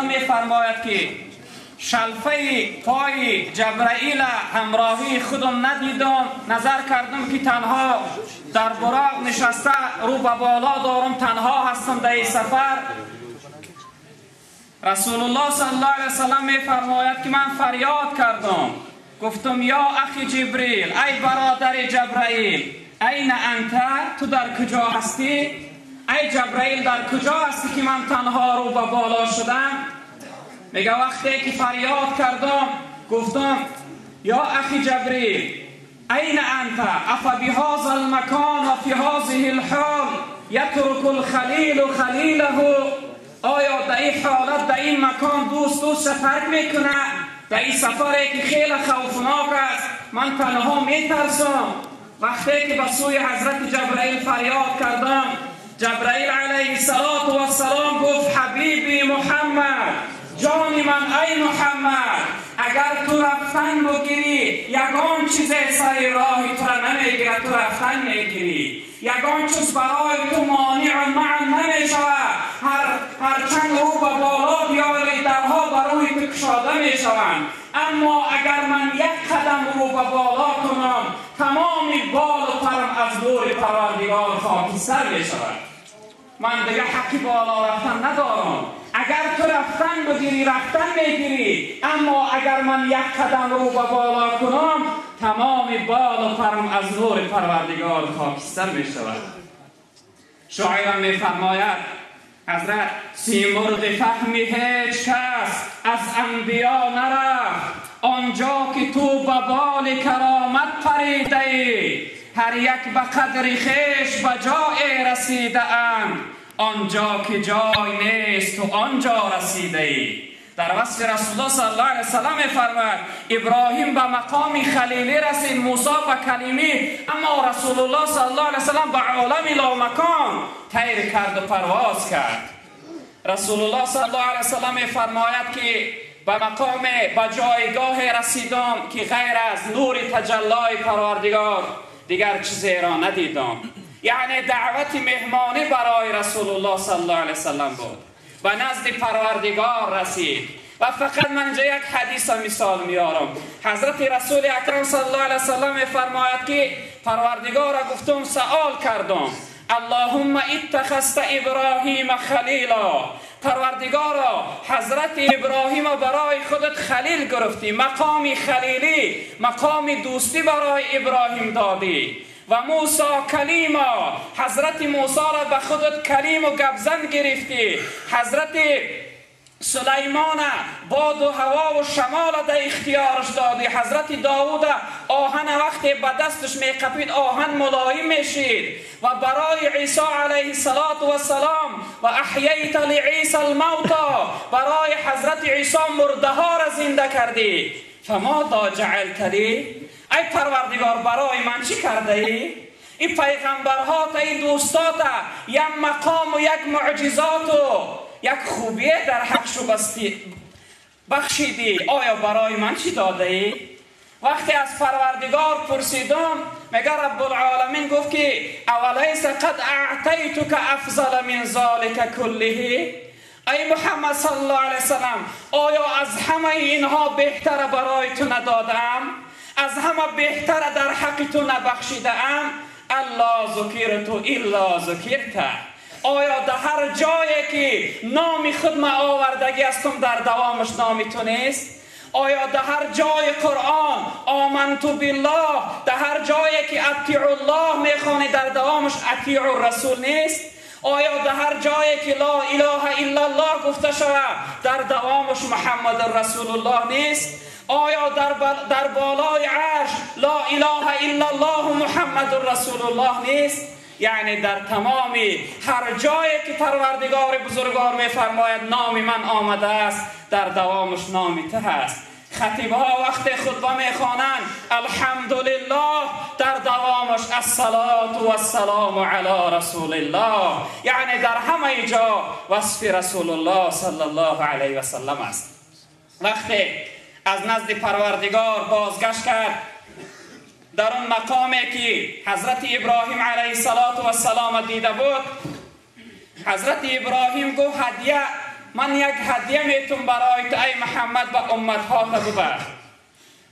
می‌فرماید که شلفه پای جبرائیل همراهی خودم ندیدم، نظر کردم که تنها در براق نشسته رو به بالا دارم، تنها هستم در این سفر. رسول الله صلی الله علیه وسلم می‌فرماید که من فریاد کردم، گفتم یا اخی جبریل، ای برادر جبرائیل، این انت، تو در کجا هستی؟ ای جبرائیل در کجا هستی که من تنها رو به بالا شدم؟ میگه وقتی که فریاد کردم گفتم یا اخی جبریل این انت افا بهذا المکان و فی هذه الحال یترک الخلیل خلیله، آیا در این حالت در این مکان دوست ترک میکنه؟ در این سفری که خیلی خوفناک است من تنها میترسم. وقتی که به سوی حضرت جبرائیل فریاد کردم، جبرائیل علیه السلام گفت حبیبی محمد، جان من ای محمد، اگر تو رفتن بگیری یگان چیز سر راهی تو را نمیگیره، تو رفتن میگیری. یگان چیز برای تو مانع معن نمیشود، هر چند رو به بالا بیاری درها برای تو کشاده میشوند. اما اگر من یک قدم رو به بالا کنم تمام بال و پرم از نور پروردگار خاکستر میشود. من دیگه حقی بالا رفتن ندارم. اگر تو رفتن بگیری رفتن میگیری، اما اگر من یک قدم رو به بالا کنم تمام بال و پرم از نور پروردگار خاکستر میشود. شاعرم میفرماید حضرت سیمرغ فهمی هیچ کس از انبیا نرفت، آنجا که تو به بال کرامت پریده ای، هر یک به قدر خویش به جای رسیده اند، آنجا که جای نیست تو آنجا رسیده ای. در وصف رسول الله صلی الله علیه وسلم می‌فرماید ابراهیم به مقام خلیلی رسید، موسی به کلیمی، اما رسول الله صلی الله علیه وسلم به عالم لامکان طیر کرد و پرواز کرد. رسول الله صلی الله علیه وسلم می‌فرماید که به مقام به جایگاه رسیدم که غیر از نور تجلی پروردگار دیگر چیزی را ندیدم. یعنی دعوت مهمانی برای رسول الله صلی الله علیه وسلم بود، به نزد پروردگار رسید. و فقط من اینجا یک حدیث مثال میارم. حضرت رسول اکرم صلی الله علیه وسلم میفرماید که پروردگار گفتم سوال کردم اللهم اتخذت ابراهیم خلیلا، پروردگارا حضرت ابراهیم برای خودت خلیل گرفتی، مقام خلیلی، مقام دوستی برای ابراهیم دادی. و موسی کلیما، حضرت موسی را به خودت کلیم و گبزن گرفتی. حضرت سلیمان باد و هوا و شمال در اختیارش دادی. حضرت داود آهن وقتی به دستش میقپید آهن ملایم میشید. و برای عیسی علیه السلام و احییت لعیسی الموتا، برای حضرت عیسی مرده ها را زنده کردی. فماذا جعلت لی، ای پروردگار برای من چی کرده ای؟ این پیغمبرها تا این دوستات یک مقام و یک معجزات و یک خوبیه در حقشو بخشیدی، آیا برای من چی داده ای؟ وقتی از پروردگار پرسیدم میگه رب العالمین گفت که اولیس قد اعطیتک افضل من ذلک کله، ای محمد صلی الله علیه وسلم آیا از همه اینها بهتر برای تو ندادم؟ از همه بهتر در حق تو نبخشیده ام؟ الا ذکرت الا ذکرت، آیا در هر جایی که نام خود ما آوردگی هستم در دوامش نام تو نیست؟ آیا در هر جای قرآن آمنت بالله، در هر جایی که اطیع الله میخوانی در دوامش اطیع الرسول نیست؟ آیا در هر جایی که لا اله الا الله گفته شود در دوامش محمد رسول الله نیست؟ آیا در بالای عرش لا اله الا الله محمد رسول الله نیست؟ یعنی در تمام هر جایی که پروردگار بزرگوار میفرماید نام من آمده است در دوامش نام ته است. خطیبها وقت خطبه میخوانند الحمدلله، در دوامش الصلاة و السلام علی رسول الله، یعنی در همه جا وصف رسول الله صلی الله علیه و سلم است. وقتی از نزد پروردگار بازگشت کرد در اون مقامی که حضرت ابراهیم علیه السلام دیده بود، حضرت ابراهیم گفت هدیه من یک هدیه میتونم برای تو ای محمد به امتها تا ببر.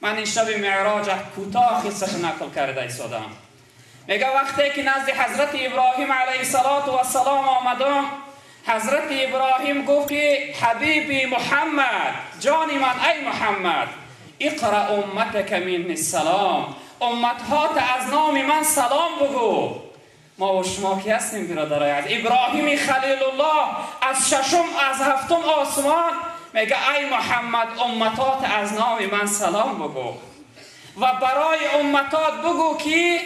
من این شب معراج کوتاه قصهش نقل کرده ایستادم. میگه وقتی که نزد حضرت ابراهیم علیه السلام آمدم، حضرت ابراهیم گفت که حبیبی محمد، جانی من ای محمد، اقرأ امتک من السلام، امتهات از نام من سلام بگو. ما و شما که هستیم برادرای عزیز، ابراهیم خلیل الله از ششم از هفتم آسمان میگه ای محمد امتات از نام من سلام بگو و برای امتات بگو که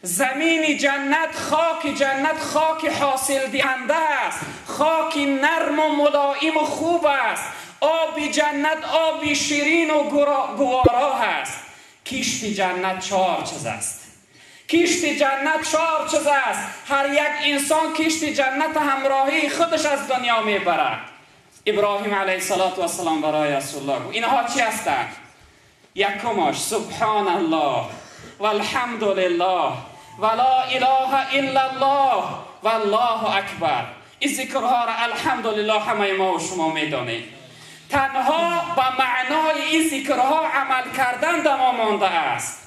زمین جنت، خاک جنت خاک حاصل دهنده است، خاک نرم و ملایم و خوب است، آب جنت آب شیرین و گوارا است. کشت جنت 4 چیز است. کشت جنت 4 چیز است. هر یک انسان کشت جنت همراهی خودش از دنیا میبره. ابراهیم علیه السلام برای رسول الله اینها چی هستند؟ یکمش سبحان الله والحمد لله ولا اله الا الله والله اکبر. این ذکرها را الحمدلله همه ما و شما میدانید. تنها به معنای این ذکرها عمل کردن در ما مانده است.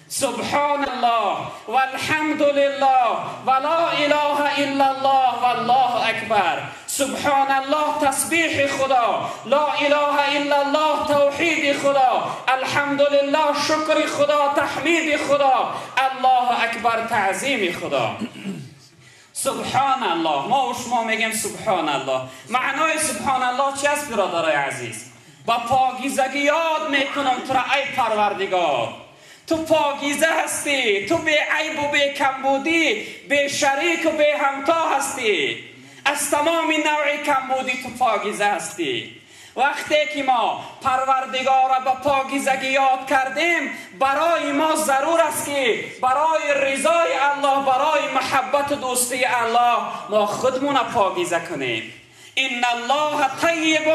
سبحان الله والحمد لله ولا اله الا الله والله اکبر. سبحان الله تسبیح خدا، لا اله الا الله توحید خدا، الحمدلله شکر خدا، تحمید خدا، الله اکبر تعظیم خدا. سبحان الله. ما و شما میگیم سبحان الله. معنای سبحان الله چی است برادرای عزیز؟ با پاکیزگی یاد میکنم تو را ای پروردگار، تو پاکیزه هستی، تو بی عیب و بی کمبودی، بی شریک و بی همتا هستی، از تمام نوع کمبودی تو پاکیزه هستی. وقتی که ما پروردگار را به پاکیزگی یاد کردیم، برای ما ضرور است که برای رضای الله، برای محبت و دوستی الله ما خودمون پاکیزه کنیم. ان الله طیب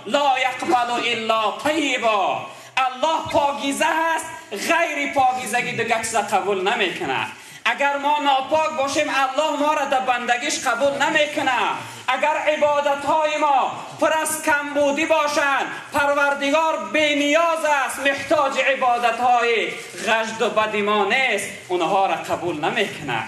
لا یقبل الا طیبا. الله پاکیزه است، غیر پاکیزگی دیگه چیز قبول نمیکنه. اگر ما ناپاک باشیم الله ما را در بندگیش قبول نمیکنه. اگر عبادت های ما پر از کمبودی باشند، پروردگار بی نیاز است، محتاج عبادت های غژد و بدی ما نیست، اونها را قبول نمیکنه.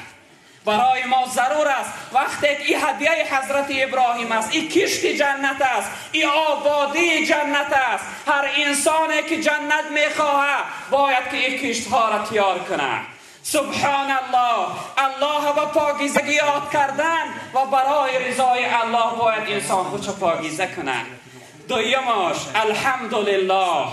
برای ما ضرور است وقتی این هدیه حضرت ابراهیم است، این کشت جنت است، این آبادی جنت است، هر انسانی که جنت میخواهد باید که این کشت ها را تیار کنه. سبحان الله. الله با پاکیزگی یاد کردن و برای رضای الله باید انسان خودش پاکیزه کنه. دویمش الحمدلله.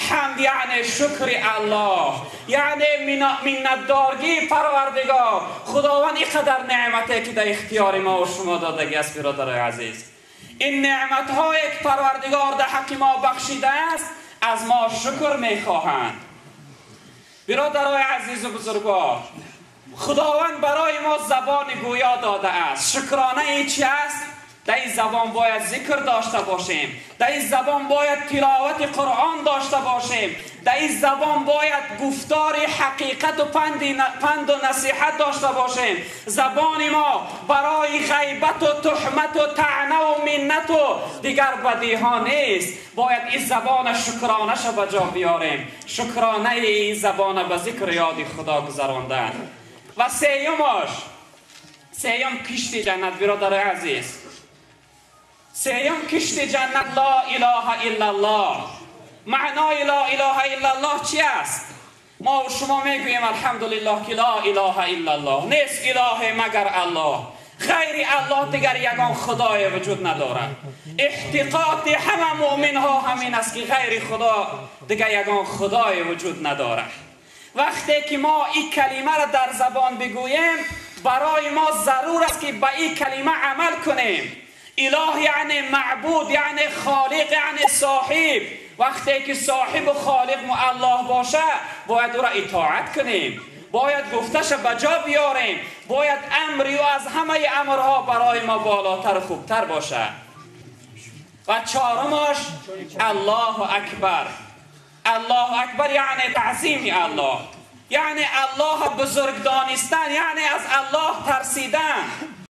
حمد یعنی شکر الله، یعنی منتدارگی پروردگار. خداوند اینقدر نعمتی که در اختیار ما و شما دادگی است برادرای عزیز. این نعمت هایی که پروردگار در حق ما بخشیده است از ما شکر میخواهند. برادرای عزیز و بزرگوار، خداوند برای ما زبان گویا داده است. شکرانه ای چی است؟ در این زبان باید ذکر داشته باشیم، در این زبان باید تلاوت قرآن داشته باشیم، در این زبان باید گفتار حقیقت و پند و نصیحت داشته باشیم. زبان ما برای غیبت و تهمت و طعنه و منت و دیگر بدی ها نیست. باید این زبان شکرانه شو به جا بیاریم. شکرانه این زبان به ذکر یاد خدا گذراندن. و سیوم کشت جنت برادر عزیز. سیوم کشت جنت لا اله الا الله. معنای لا اله الا الله چی است؟ ما و شما میگوییم الحمدلله که لا اله الا الله، نیست اله مگر الله، غیر الله دیگر یگان خدای وجود ندارد. احتقاط همه مؤمن ها همین است که غیر خدا دیگر یگان خدای وجود ندارد. وقتی که ما این کلمه را در زبان بگوییم برای ما ضرور است که به این کلمه عمل کنیم. اله یعنی معبود، یعنی خالق، یعنی صاحب. وقتی که صاحب و خالق ما الله باشه باید او را اطاعت کنیم، باید گفتش به جا بیاریم، باید امری و از همه امرها برای ما بالاتر و خوبتر باشه. و چهارمش الله اکبر. الله اکبر یعنی تعظیم الله، یعنی الله بزرگ دانستن، یعنی از الله ترسیدن.